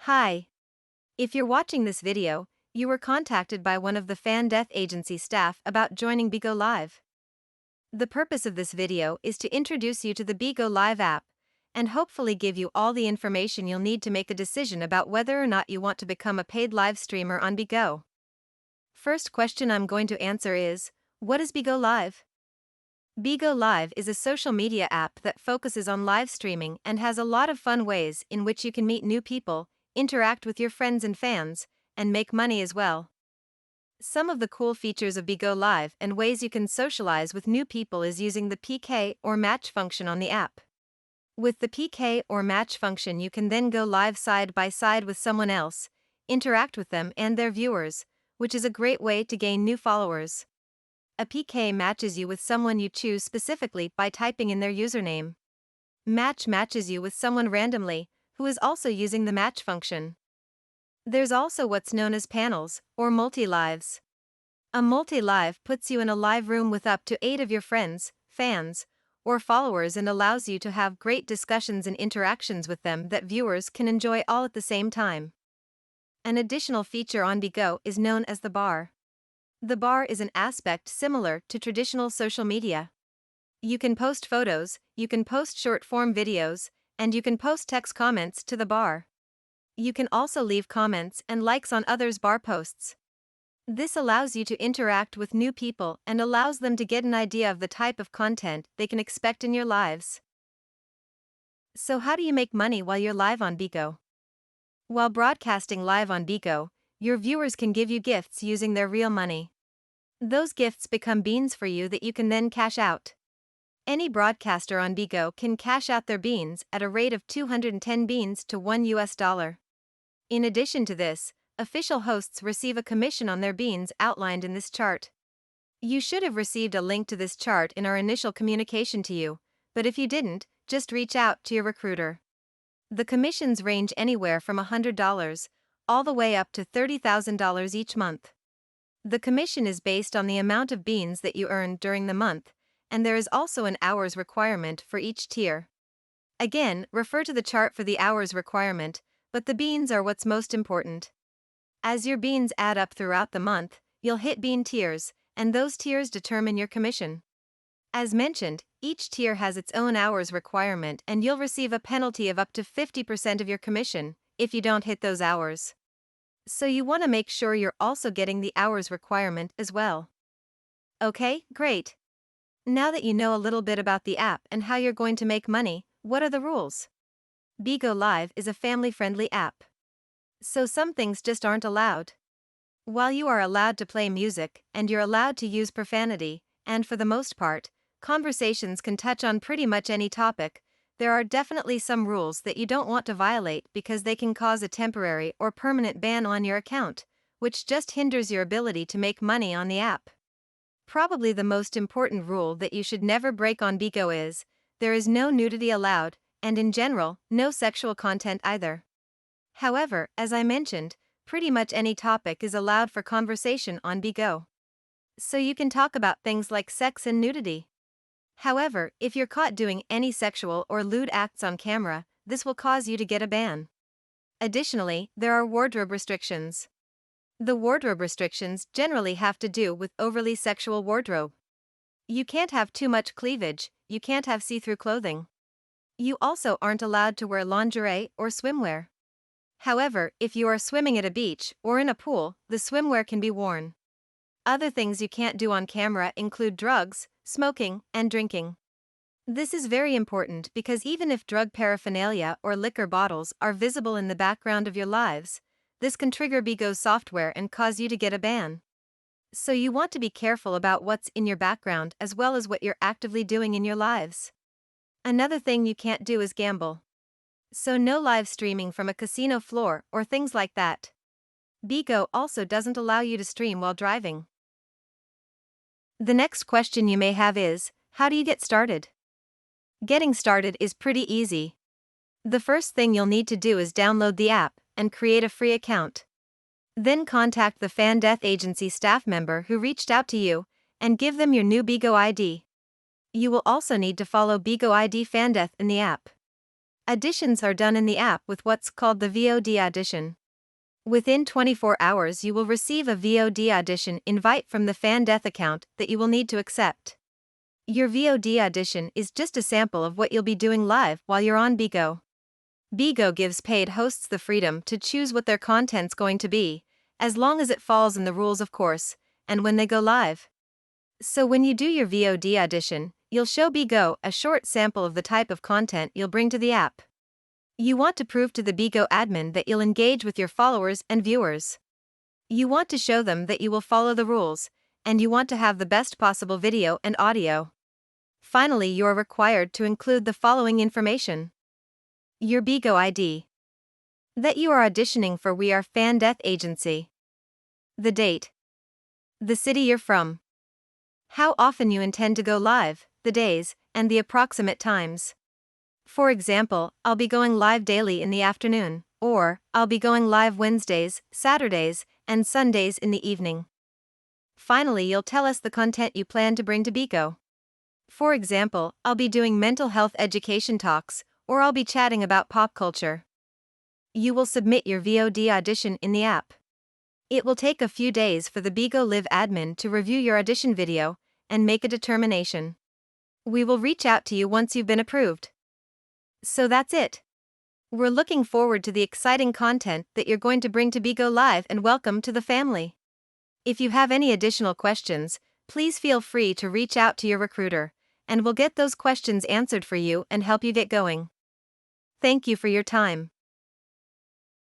Hi. If you're watching this video, you were contacted by one of the FanDEATH agency staff about joining Bigo Live. The purpose of this video is to introduce you to the Bigo Live app and hopefully give you all the information you'll need to make a decision about whether or not you want to become a paid live streamer on Bigo. First question I'm going to answer is, what is Bigo Live? Bigo Live is a social media app that focuses on live streaming and has a lot of fun ways in which you can meet new people, interact with your friends and fans, and make money as well. Some of the cool features of Bigo Live and ways you can socialize with new people is using the PK or match function on the app. With the PK or match function, you can then go live side by side with someone else, interact with them and their viewers, which is a great way to gain new followers. A PK matches you with someone you choose specifically by typing in their username. Match matches you with someone randomly, who is also using the match function. There's also what's known as panels, or multi-lives. A multi-live puts you in a live room with up to 8 of your friends, fans, or followers and allows you to have great discussions and interactions with them that viewers can enjoy all at the same time. An additional feature on Bigo is known as the bar. The bar is an aspect similar to traditional social media. You can post photos, you can post short-form videos, and you can post text comments to the bar. You can also leave comments and likes on others' bar posts. This allows you to interact with new people and allows them to get an idea of the type of content they can expect in your lives. So how do you make money while you're live on Bigo? While broadcasting live on Bigo, your viewers can give you gifts using their real money. Those gifts become beans for you that you can then cash out. Any broadcaster on Bigo can cash out their beans at a rate of 210 beans to $1. In addition to this, official hosts receive a commission on their beans outlined in this chart. You should have received a link to this chart in our initial communication to you, but if you didn't, just reach out to your recruiter. The commissions range anywhere from $100 all the way up to $30,000 each month. The commission is based on the amount of beans that you earn during the month, and there is also an hours requirement for each tier. Again, refer to the chart for the hours requirement, but the beans are what's most important. As your beans add up throughout the month, you'll hit bean tiers, and those tiers determine your commission. As mentioned, each tier has its own hours requirement and you'll receive a penalty of up to 50% of your commission if you don't hit those hours. So you want to make sure you're also getting the hours requirement as well. Okay, great. Now that you know a little bit about the app and how you're going to make money, what are the rules? Bigo Live is a family-friendly app. So some things just aren't allowed. While you are allowed to play music and you're allowed to use profanity, and for the most part, conversations can touch on pretty much any topic, there are definitely some rules that you don't want to violate because they can cause a temporary or permanent ban on your account, which just hinders your ability to make money on the app. Probably the most important rule that you should never break on Bigo is, there is no nudity allowed, and in general, no sexual content either. However, as I mentioned, pretty much any topic is allowed for conversation on Bigo. So you can talk about things like sex and nudity. However, if you're caught doing any sexual or lewd acts on camera, this will cause you to get a ban. Additionally, there are wardrobe restrictions. The wardrobe restrictions generally have to do with overly sexual wardrobe. You can't have too much cleavage, you can't have see-through clothing. You also aren't allowed to wear lingerie or swimwear. However, if you are swimming at a beach or in a pool, the swimwear can be worn. Other things you can't do on camera include drugs, smoking, and drinking. This is very important because even if drug paraphernalia or liquor bottles are visible in the background of your lives, this can trigger Bigo's software and cause you to get a ban. So you want to be careful about what's in your background as well as what you're actively doing in your lives. Another thing you can't do is gamble. So no live streaming from a casino floor or things like that. Bigo also doesn't allow you to stream while driving. The next question you may have is, how do you get started? Getting started is pretty easy. The first thing you'll need to do is download the app and create a free account. Then contact the FanDEATH agency staff member who reached out to you and give them your new Bigo ID. You will also need to follow Bigo ID FanDEATH in the app. Auditions are done in the app with what's called the VOD audition. Within 24 hours, you will receive a VOD audition invite from the FanDEATH account that you will need to accept. Your VOD audition is just a sample of what you'll be doing live while you're on Bigo. Bigo gives paid hosts the freedom to choose what their content's going to be, as long as it falls in the rules, of course, and when they go live. So when you do your VOD audition, you'll show Bigo a short sample of the type of content you'll bring to the app. You want to prove to the Bigo admin that you'll engage with your followers and viewers. You want to show them that you will follow the rules, and you want to have the best possible video and audio. Finally, you're required to include the following information: your Bigo ID, that you are auditioning for We Are FanDEATH Agency, the date, the city you're from, how often you intend to go live, the days, and the approximate times. For example, I'll be going live daily in the afternoon, or I'll be going live Wednesdays, Saturdays, and Sundays in the evening. Finally, you'll tell us the content you plan to bring to Bigo. For example, I'll be doing mental health education talks, or I'll be chatting about pop culture. You will submit your VOD audition in the app. It will take a few days for the Bigo Live admin to review your audition video and make a determination. We will reach out to you once you've been approved. So that's it. We're looking forward to the exciting content that you're going to bring to Bigo Live, and welcome to the family. If you have any additional questions, please feel free to reach out to your recruiter, and we'll get those questions answered for you and help you get going. Thank you for your time.